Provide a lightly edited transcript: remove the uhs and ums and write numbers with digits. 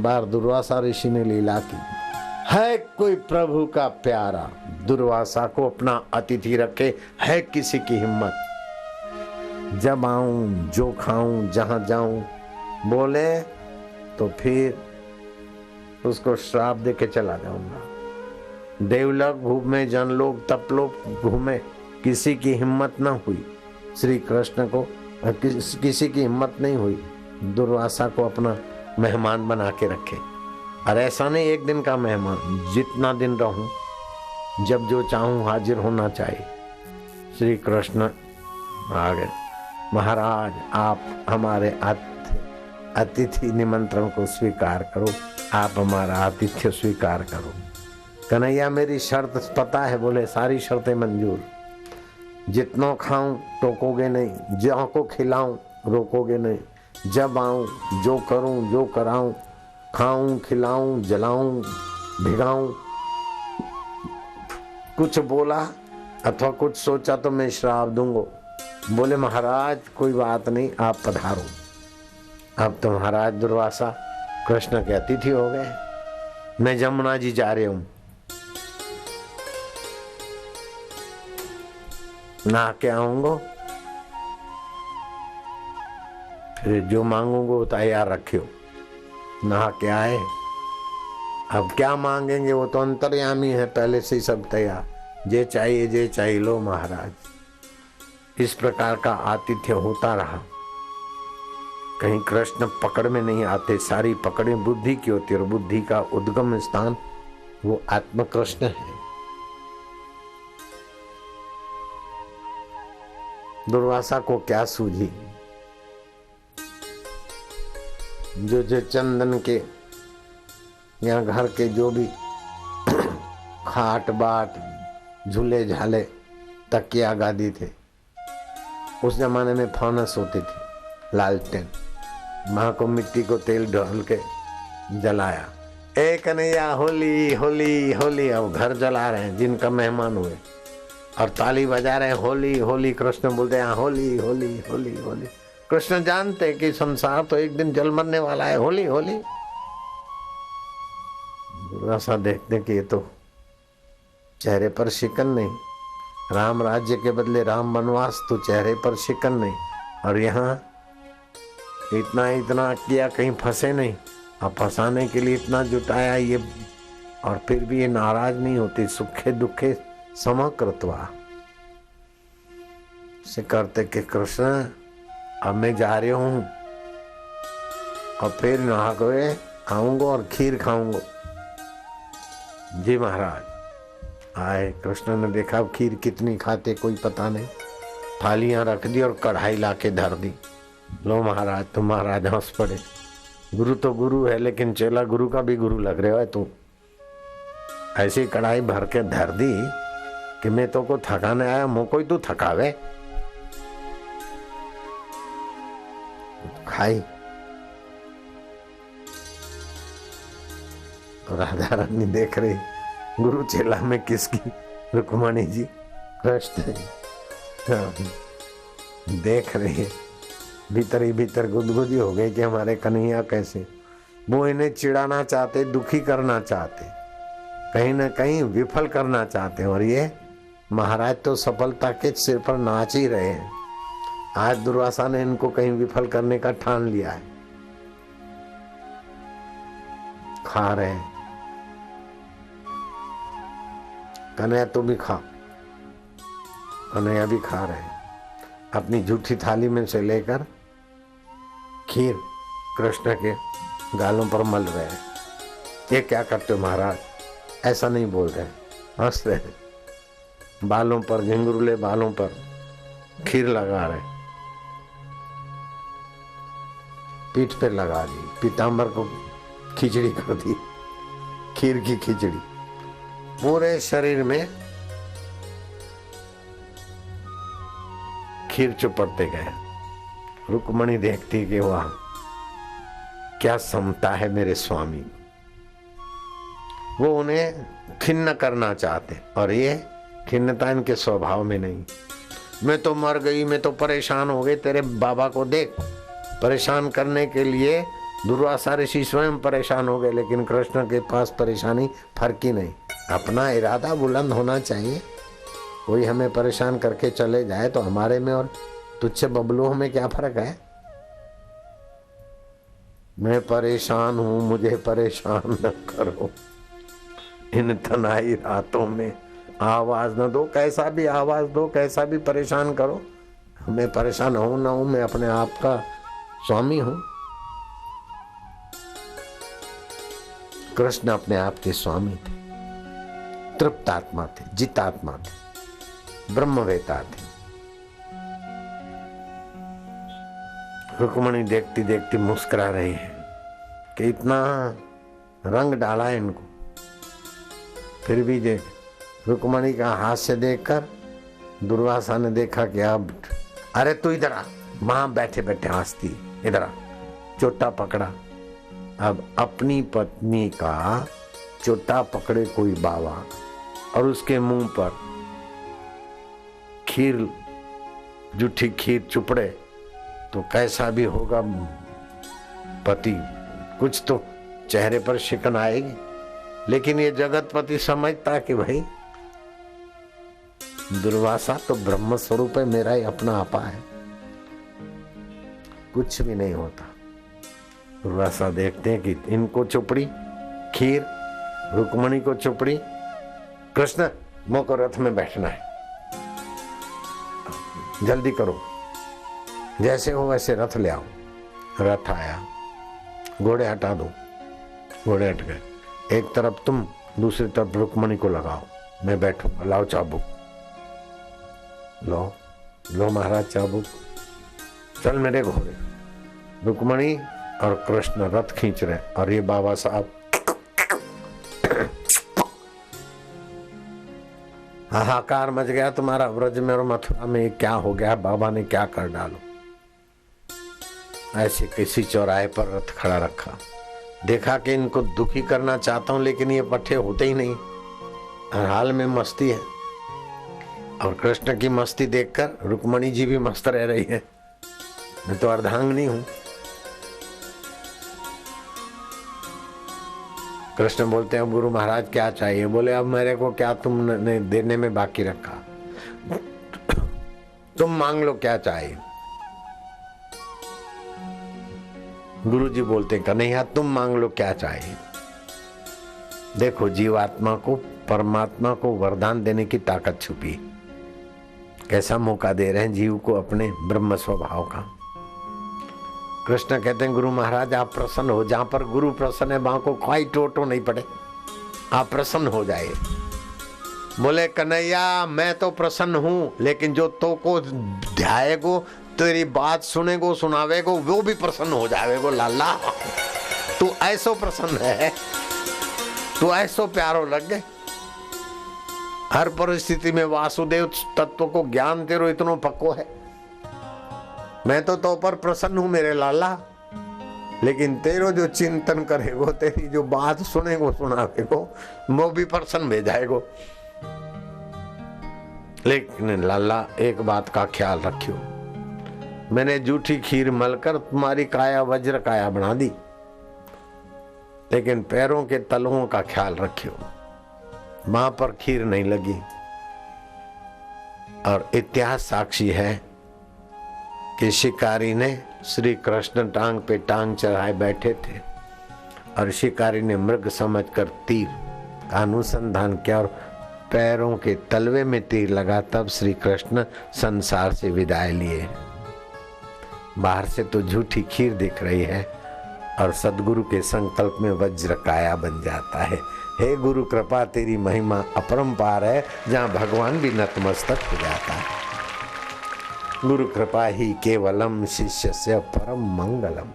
बार दुर्वासा ऋषि ने लीला की। है कोई प्रभु का प्यारा दुर्वासा को अपना अतिथि रखे, है किसी की हिम्मत। जब आऊं जो खाऊं जहां जाऊं बोले तो फिर उसको श्राप देके चला जाऊंगा। देवलोक घूमे, जनलोक तपलोक घूमे, किसी की हिम्मत न हुई श्री कृष्ण को, किसी की हिम्मत नहीं हुई दुर्वासा को अपना मेहमान बना के रखे। और ऐसा नहीं एक दिन का मेहमान, जितना दिन रहूं, जब जो चाहूं हाजिर होना चाहिए। श्री कृष्ण आ गए। महाराज आप हमारे अतिथि निमंत्रण को स्वीकार करो, आप हमारा आतिथ्य स्वीकार करो। कन्हैया मेरी शर्त पता है? बोले सारी शर्तें मंजूर। जितना खाऊं टोकोगे नहीं, जहाँ को खिलाऊं रोकोगे नहीं, जब आऊं जो करूं जो कराऊं, खाऊं खिलाऊं जलाऊं भिगाऊं, कुछ बोला अथवा कुछ सोचा तो मैं श्राप दूंगा। बोले महाराज कोई बात नहीं, आप पधारो। अब तो महाराज दुर्वासा कृष्ण के अतिथि हो गए। मैं जमुना जी जा रही हूं, नहा के आऊंगा, फिर जो मांगूंगा वो तैयार रखियो। नहा के आए, अब क्या मांगेंगे वो तो अंतर्यामी है, पहले से ही सब तैयार। जे चाहिए लो महाराज। इस प्रकार का आतिथ्य होता रहा। कहीं कृष्ण पकड़ में नहीं आते, सारी पकड़ें बुद्धि की होती है और बुद्धि का उद्गम स्थान वो आत्म कृष्ण है। दुर्वासा को क्या सूझी? जो चंदन के या घर के जो भी खाट बाट झूले झाले तकिया गादी थे, उस जमाने में फानस होती थी, लालटेन, माँ को मिट्टी को तेल डाल के जलाया। ए कन्हैया होली होली होली। अब घर जला रहे हैं जिनका मेहमान हुए और ताली बजा रहे हैं होली होली। कृष्ण बोलते हैं होली होली होली होली। कृष्ण जानते कि संसार तो एक दिन जल मरने वाला है, होली होली। ऐसा देखते कि ये तो चेहरे पर शिकन नहीं, राम राज्य के बदले राम वनवास, तो चेहरे पर शिकन नहीं। और यहाँ इतना इतना किया कहीं फंसे नहीं, अब फंसाने के लिए इतना जुटाया ये, और फिर भी ये नाराज नहीं होते। सुखे दुखे समकृत्वा से करते कि कृष्ण अब मैं जा रही हूं और फिर नहा के आऊंगा और खीर खाऊंगा। जी महाराज आए। कृष्ण ने देखा अब खीर कितनी खाते कोई पता नहीं, थालियां रख दी और कढ़ाई लाके धर दी। लो महाराज। तो महाराज हंस पड़े। गुरु तो गुरु है, लेकिन चेला गुरु का भी गुरु लग रहे हो तू। ऐसी कढ़ाई भर के धर दी कि मैं तो को थकाने आया, मुँह कोई तू थकावे। खाई तो राधा रानी देख रही, गुरु चेला में किसकी? रुक्मणी जी कृष्ण देख रही है। भीतर ही भीतर गुदगुदी हो गई कि हमारे कन्हैया कैसे। वो इन्हें चिढ़ाना चाहते, दुखी करना चाहते, कहीं ना कहीं विफल करना चाहते हैं। और ये महाराज तो सफलता के सिर पर नाच ही रहे हैं। आज दुर्वासा ने इनको कहीं विफल करने का ठान लिया है। खा रहे हैं। कन्हैया तू भी खा। कन्हैया भी खा रहे हैं। अपनी झूठी थाली में से लेकर खीर कृष्ण के गालों पर मल रहे हैं। ये क्या करते हो महाराज? ऐसा नहीं बोल रहे, हंस रहे हैं। बालों पर, घिंगरूले बालों पर खीर लगा रहे, पीठ पे लगा दी, पीताम्बर को खिचड़ी कर दी, खीर की खिचड़ी। पूरे शरीर में खीर चुपड़ते गए। रुक्मणी देखती कि वाह क्या समता है मेरे स्वामी। वो उन्हें खिन्न करना चाहते और ये खिन्नता इनके स्वभाव में नहीं। मैं तो मर गई, मैं तो परेशान हो गई, तेरे बाबा को देख। परेशान करने के लिए दुर्वासा ऋषि स्वयं परेशान हो गए, लेकिन कृष्ण के पास परेशानी फर्क ही नहीं। अपना इरादा बुलंद होना चाहिए। कोई हमें परेशान करके चले जाए तो हमारे में और तुझसे बबलुओं में क्या फर्क है। मैं परेशान हूं, मुझे परेशान न करो, इन तनाई रातों में आवाज न दो। कैसा भी आवाज दो, कैसा भी परेशान करो, मैं परेशान हूं ना हूं, मैं अपने आप का स्वामी हूं। कृष्ण अपने आप के स्वामी थे, तृप्तात्मा थे, जितात्मा थे, ब्रह्मवेता थे। रुक्मणी देखती देखती मुस्कुरा रही है कि इतना रंग डाला है इनको, फिर भी देख। रुक्मणी का हास्य देखकर दुर्वासा ने देखा कि अब अरे तू इधर आ, वहां बैठे बैठे हंसती, इधर आ, चोटा पकड़ा। अब अपनी पत्नी का चोटा पकड़े कोई बाबा और उसके मुंह पर खीर, जूठी खीर चुपड़े, तो कैसा भी होगा पति, कुछ तो चेहरे पर शिकन आएगी। लेकिन ये जगतपति समझता कि भाई दुर्वासा तो ब्रह्म स्वरूप है, मेरा ही अपना आपा है, कुछ भी नहीं होता। दुर्वासा देखते हैं कि इनको चुपड़ी खीर, रुक्मणी को चुपड़ी, कृष्ण मोको रथ में बैठना है, जल्दी करो, जैसे हो वैसे रथ ले आओ। रथ आया, घोड़े हटा दो, घोड़े हट गए। एक तरफ तुम, दूसरी तरफ रुक्मणी को लगाओ, मैं बैठूंगा, लाओ चाबुक, लो लो महाराज चाबुक, चल मेरे घोड़े। रुक्मणी और कृष्ण रथ खींच रहे और ये बाबा साहब हाहाकार मच गया तुम्हारा व्रज में और मथुरा में, क्या हो गया, बाबा ने क्या कर डालो। ऐसे किसी चौराहे पर रथ खड़ा रखा, देखा कि इनको दुखी करना चाहता हूं लेकिन ये पट्टे होते ही नहीं, हर हाल में मस्ती है। और कृष्ण की मस्ती देखकर रुक्मणी जी भी मस्त रह रही है, मैं तो अर्धांगिनी हूं। कृष्ण बोलते हैं गुरु महाराज क्या चाहिए? बोले अब मेरे को क्या तुमने देने में बाकी रखा, तुम मांग लो क्या चाहिए। गुरु जी बोलते हैं कन्हैया तुम मांग लो क्या चाहिए। देखो जीवात्मा को परमात्मा को वरदान देने की ताकत छुपी, कैसा मौका दे रहे हैं जीव को अपने ब्रह्म स्वभाव का। कृष्ण कहते हैं गुरु महाराज आप प्रसन्न हो, जहां पर गुरु प्रसन्न है वहां को कोई टोटो नहीं पड़े, आप प्रसन्न हो जाए। बोले कन्हैया मैं तो प्रसन्न हूं, लेकिन जो तो को ध्याएगो, तेरी बात सुनेगो सुनावेगो, वो भी प्रसन्न हो जाएगो। लाला तू ऐसो प्रसन्न है, तू ऐसो प्यारो लग गए, हर परिस्थिति में वासुदेव तत्व को ज्ञान तेरो इतनो पक्को है। मैं तो पर प्रसन्न हूं मेरे लाला, लेकिन तेरो जो चिंतन करेगो, तेरी जो बात सुनेगो सुनावेगो, वो भी प्रसन्न भेज जाएगो। लेकिन लाला एक बात का ख्याल रखियो, मैंने जूठी खीर मलकर तुम्हारी काया वज्र काया बना दी, लेकिन पैरों के तलुओं का ख्याल रखियो, मां पर खीर नहीं लगी। और इतिहास साक्षी है कि शिकारी ने श्री कृष्ण टांग पे टांग चढ़ाए बैठे थे और शिकारी ने मृग समझकर तीर का अनुसंधान किया और पैरों के तलवे में तीर लगा, तब श्री कृष्ण संसार से विदाई लिए। बाहर से तो झूठी खीर दिख रही है और सदगुरु के संकल्प में वज्र काया बन जाता है। हे गुरु कृपा तेरी महिमा अपरंपार है, जहाँ भगवान भी नतमस्तक हो जाता है। गुरु कृपा ही केवलम शिष्य से परम मंगलम।